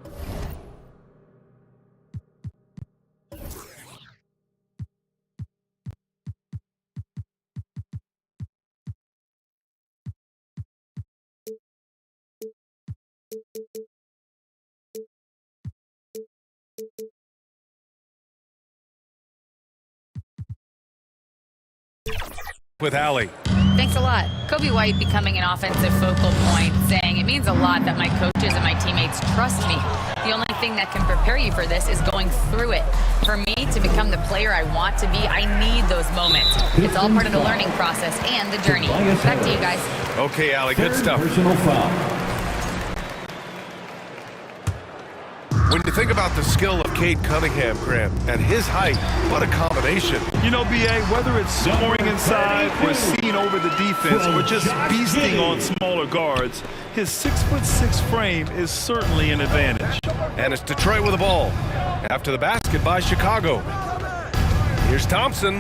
With Allie. Thanks a lot. Kobe White becoming an offensive focal point, saying it means a lot that my coaches and my teammates trust me. The only thing that can prepare you for this is going through it. For me to become the player I want to be, I need those moments. It's all part of the learning process and the journey. Back to you guys. Okay, Allie, good stuff. Personal foul. When you think about the skill of Cade Cunningham, Graham, and his height, what a combination. You know, B.A., whether it's scoring inside or seeing over the defense or just beasting on smaller guards, his 6'6" frame is certainly an advantage. And it's Detroit with the ball. After the basket by Chicago. Here's Thompson.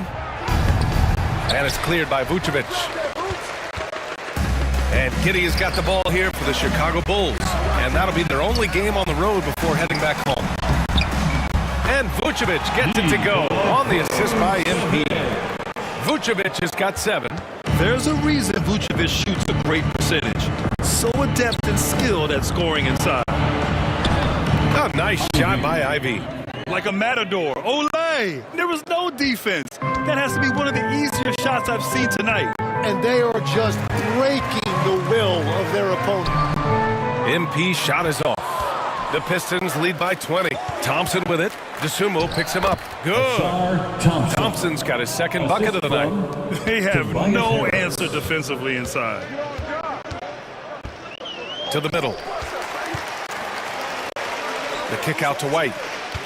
And it's cleared by Vucevic. And Giddey has got the ball here for the Chicago Bulls. And that'll be their only game on the road before heading back home. And Vucevic gets it to go on the assist by MP. Vucevic has got 7. There's a reason Vucevic shoots a great percentage. So adept and skilled at scoring inside. A nice shot by Ivy. Like a matador. Olay! There was no defense. That has to be one of the easier shots I've seen tonight. And they are just breaking the will of their opponent. MP shot is off. The Pistons lead by 20. Thompson with it. Dosunmu picks him up. Good. Thompson's got his second bucket of the night. They have no answer defensively inside. To the middle. The kick out to White.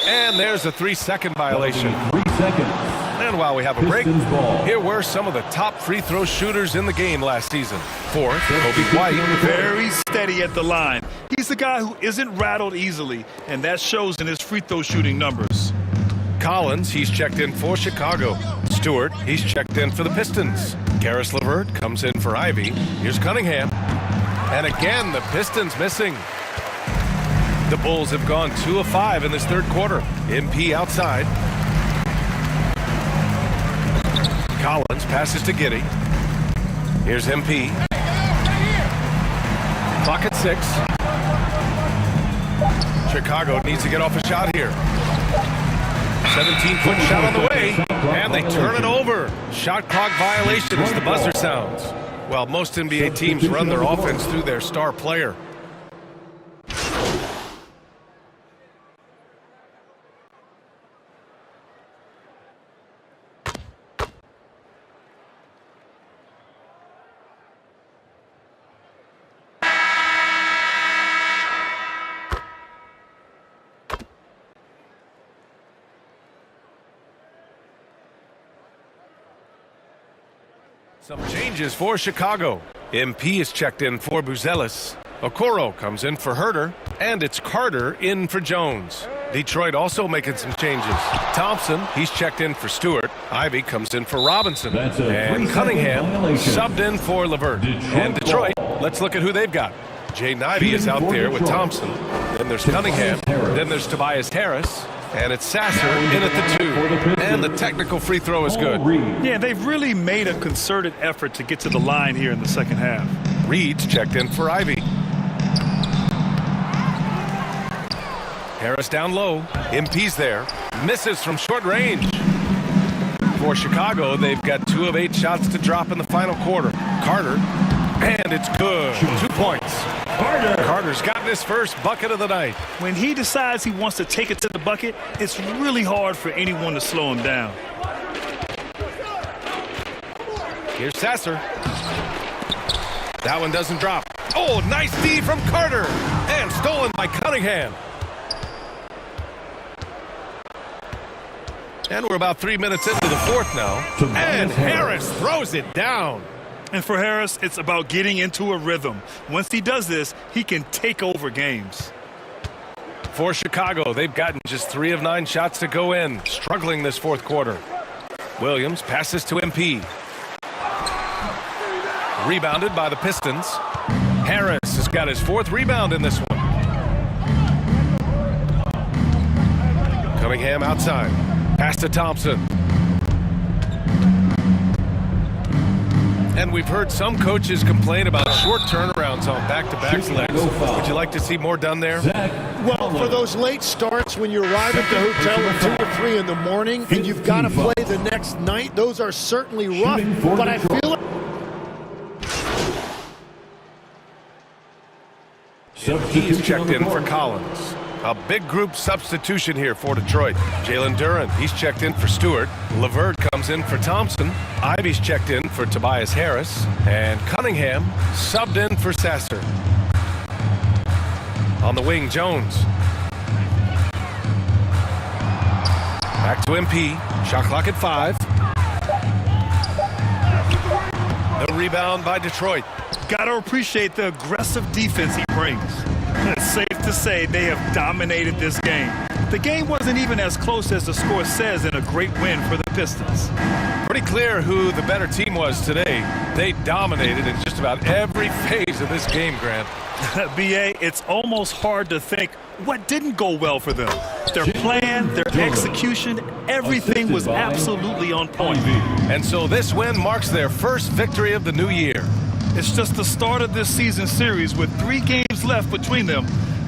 And there's a 3-second violation. 3 seconds. And while we have a break, here were some of the top free throw shooters in the game last season. Fourth, Kobe White. Very steady at the line. He's the guy who isn't rattled easily, and that shows in his free throw shooting numbers. Collins, he's checked in for Chicago. Stewart, he's checked in for the Pistons. Karis LeVert comes in for Ivy. Here's Cunningham. And again, the Pistons missing. The Bulls have gone 2 of 5 in this third quarter. MP outside. Collins passes to Giddey. Here's MP. Clock at 6. Chicago needs to get off a shot here. 17-foot shot on the way, and they turn it over. Shot clock violation as the buzzer sounds. Well, most NBA teams run their offense through their star player. Some changes for Chicago. MP is checked in for Buzelis. Okoro comes in for Herter, and it's Carter in for Jones. Detroit also making some changes. Thompson, he's checked in for Stewart. Ivy comes in for Robinson. And Cunningham subbed in for LeVert. And Detroit, let's look at who they've got. Jaden Ivey is out there with Thompson. Then there's Cunningham. Then there's Tobias Harris. And it's Sasser in at the 2. And the technical free throw is good. Yeah, they've really made a concerted effort to get to the line here in the second half. Reed's checked in for Ivy. Harris down low. MP's there. Misses from short range. For Chicago, they've got 2 of 8 shots to drop in the final quarter. Carter. And it's good. 2 points. Carter's gotten his first bucket of the night. When he decides he wants to take it to the bucket, it's really hard for anyone to slow him down. Here's Sasser. That one doesn't drop. Oh, nice D from Carter. And stolen by Cunningham. And we're about 3 minutes into the fourth now. And Harris throws it down. And for Harris, it's about getting into a rhythm. Once he does this, he can take over games. For Chicago, they've gotten just 3 of 9 shots to go in, struggling this fourth quarter. Williams passes to MP. Rebounded by the Pistons. Harris has got his 4th rebound in this one. Cunningham outside. Pass to Thompson. And we've heard some coaches complain about short turnarounds on back-to-back legs. Would you like to see more done there? Well, for those late starts when you arrive at the hotel at 2 or 3 in the morning and you've got to play the next night, those are certainly rough. But I feel He's checked in for Collins. A big group substitution here for Detroit. Jalen Duren, he's checked in for Stewart. LeVert comes in for Thompson. Ivy's checked in for Tobias Harris. And Cunningham subbed in for Sasser. On the wing, Jones. Back to MP. Shot clock at 5. The rebound by Detroit. Got to appreciate the aggressive defense he brings. It's safe to say they have dominated this game. The game wasn't even as close as the score says in a great win for the Pistons. Pretty clear who the better team was today. They dominated in just about every phase of this game, Grant. B.A., it's almost hard to think what didn't go well for them. Their plan, their execution, everything was absolutely on point. And so this win marks their first victory of the new year. It's just the start of this season series with 3 games left between them,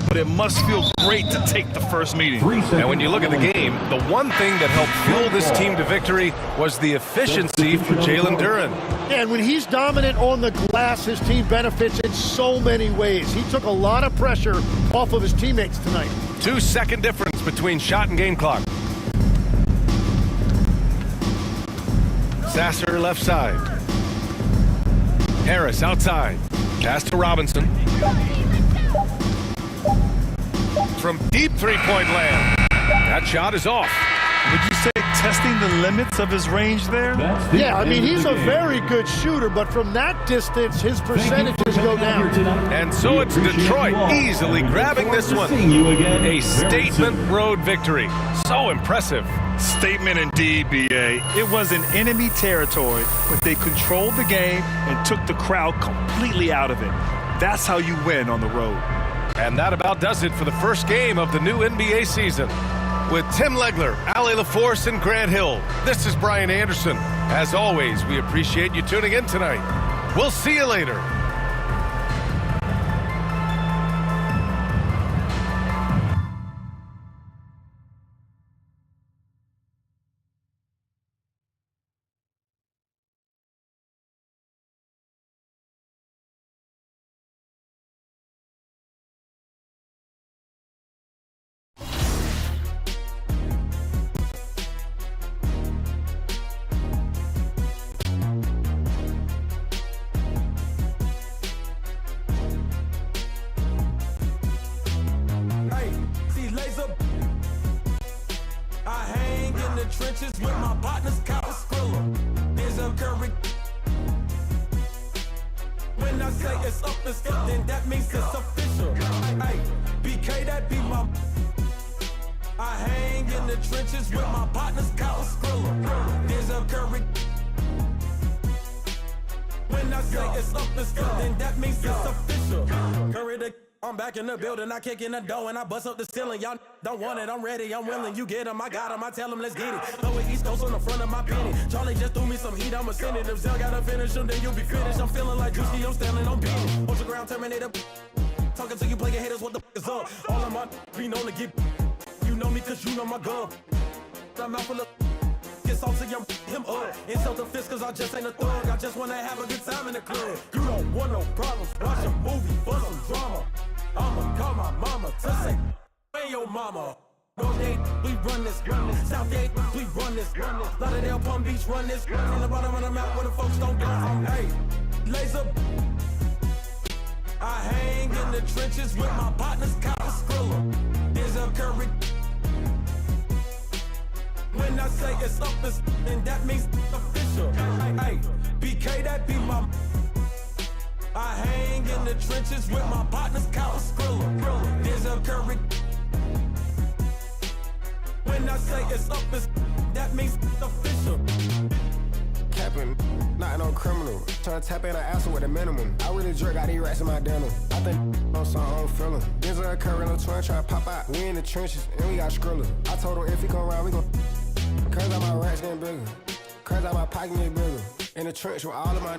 but it must feel great to take the first meeting. And when you look at the game, the one thing that helped fuel this team to victory was the efficiency for Jalen Duren. And when he's dominant on the glass, his team benefits in so many ways. He took a lot of pressure off of his teammates tonight. 2-second difference between shot and game clock. Sasser left side. Harris outside. Pass to Robinson. From deep three-point land. That shot is off. Would you say testing the limits of his range there? Yeah, I mean, he's a very good shooter, but from that distance, his percentages go down. And so it's Detroit easily grabbing this one. A statement road victory. So impressive. Statement indeed, B.A. It was in enemy territory, but they controlled the game and took the crowd completely out of it. That's how you win on the road. And that about does it for the first game of the new NBA season. With Tim Legler, Allie LaForce, and Grant Hill, this is Brian Anderson. As always, we appreciate you tuning in tonight. We'll see you later. Trenches with my partners, Kyle Skrilla. There's a curry. When I say it's up, then that means it's official. Hey, BK, that be my. I hang in the trenches with my partners, Kyle Skrilla. There's a curry. When I say it's up, then that means it's official. Curry the. I'm back in the building, I kick in the door and I bust up the ceiling. Y'all don't want it, I'm ready, I'm willing. You get him, I got him, I tell him, let's get it. Throw it East Coast on the front of my penny. Charlie just threw me some heat, I'ma send it. If Zell gotta finish him, then you'll be finished. I'm feeling like Juicy, I'm standing on beat. Ocean ground, Terminator. Talking to you player haters, what the f is up? All of my be known to get. You know me cause you know my gun. I'm out full of. Get salty, I'm him up. Insult the fist cause I just ain't a thug. I just wanna have a good time in the club. You don't want no problems, watch a movie for some drama. I'ma call my mama to say, hey yo mama. Northgate, we run this. Southgate, we run this. Lauderdale, Palm Beach, run this. In the bottom of the map where the folks don't go. Hey, laser. I hang in the trenches with my partners, Kyle Skrilla. There's a curry. When I say it's up, it's and that means official. Hey, BK, that be my. I hang in the trenches with my partners, Kyle Skrilla. There's a curry. When I say it's up, it's that means official. Capping, not no criminal. Trying to tap in an asshole with a minimum. I really jerk out these rats in my denim. I think on some I don't feel him. Denzel a curry, no twin, try to pop out. We in the trenches, and we got Skrilla. I told him if he come around, we gon' curse out my rats getting bigger. Curse out my pocket getting bigger. In the trench with all of my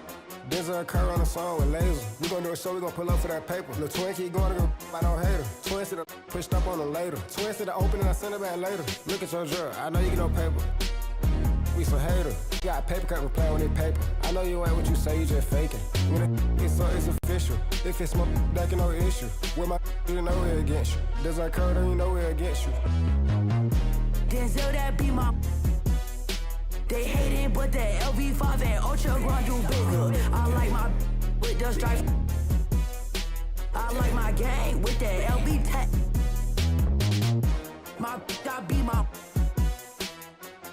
Denzel a curry on the song with lasers. We gon' do a show, we gon' pull up for that paper. The twin keep going to go, I don't hate her. Twins to the pushed up on them later. Twins to the opening, I send it back later. Look at your jerk, I know you get no paper. We some haters. You got paper cut, we play on this paper. I know you ain't what you say, you just faking. When it gets so, it's official. If it's my that can no issue. With my you know we're against you. There's a curve, you know we're against you. Denzel, that be my. They hate it, but the LV5 and Ultra Grand do bigger. I like my with the stripes. I like my gang with the LV tech. My I be my.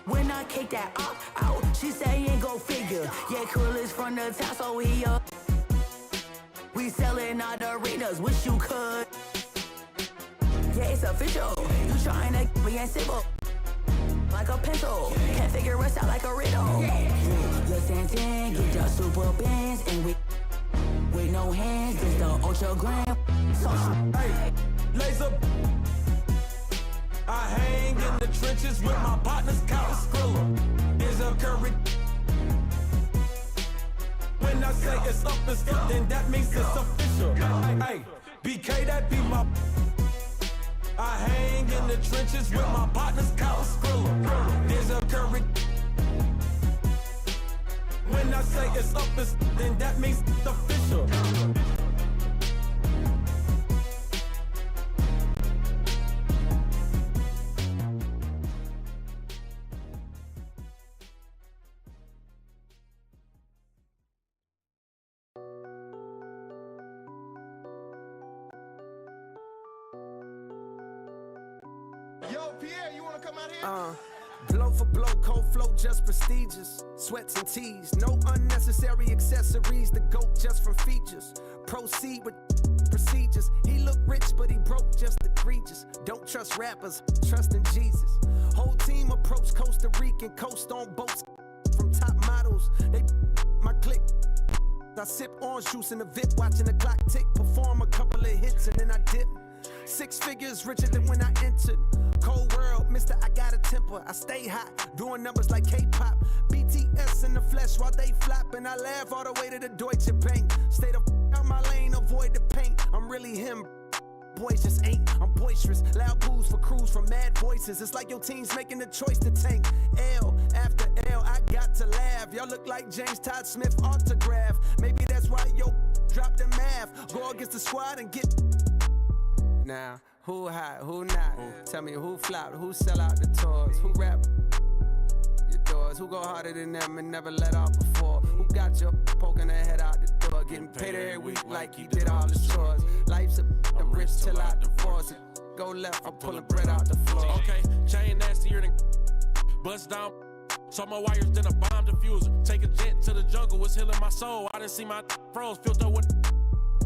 When I kick that up out, she say ain't go figure. Yeah, Krill is from the town, so he up. We selling out arenas, wish you could. Yeah, it's official. You trying to be in civil. Like a pencil, can't figure us out like a riddle. Let's Santan, get your super bands, and with no hands, it's the Ultra Grand. Hey, laser. I hang in the trenches with my partners, Kyle Skrilla. There's a curry. When I say it's up, it's up, then that means it's official. Hey, BK, that be my. I hang in the trenches with my partners, Kyle Skrilla. There's a curry. When I say it's up, it's then that means it's official. Yo, Pierre, you wanna come out here? Blow for blow, cold flow, just prestigious. Sweats and tees, no unnecessary accessories. The GOAT just from features. Proceed with procedures. He look rich, but he broke, just egregious. Don't trust rappers, trust in Jesus. Whole team approach Costa Rican, coast on boats from top models. They my click. I sip orange juice in the VIP, watching the clock tick. Perform a couple of hits and then I dip. 6 figures richer than when I entered. Cold world, mister, I got a temper. I stay hot, doing numbers like K-pop. BTS in the flesh while they flop. And I laugh all the way to the Deutsche Bank. Stay the out my lane, avoid the paint. I'm really him. Boys just ain't. I'm boisterous. Loud boos for crews from mad voices. It's like your team's making the choice to tank. L after L, I got to laugh. Y'all look like James Todd Smith autograph. Maybe that's why yo dropped the math. Go against the squad and get. Now, who hot, who not? Tell me who flopped, who sell out the tours, who rap your doors, who go harder than them and never let off before, who got your poking their head out the door, getting paid every week like he did all the chores. Life's a rich till I divorce it. Go left, I'm pulling bread out the floor. Okay, chain nastier than bust down. Saw my wires, then a bomb diffuser. Take a jet to the jungle, it's healing my soul. I didn't see my froze, filled up with.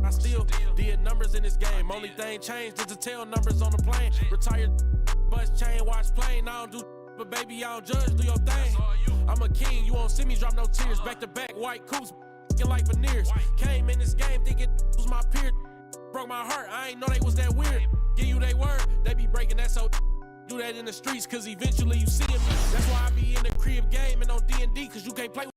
I still did numbers in this game. Only thing changed is the tail numbers on the plane. Retired, bus chain, watch plane. I don't do, but baby, I don't judge, do your thing. I'm a king, you won't see me drop no tears. Back to back, white coops, like veneers. Came in this game thinking was my peer. Broke my heart, I ain't know they was that weird. Give you they word, they be breaking that so. Do that in the streets, cause eventually you see me. That's why I be in the crib game and on D&D, cause you can't play with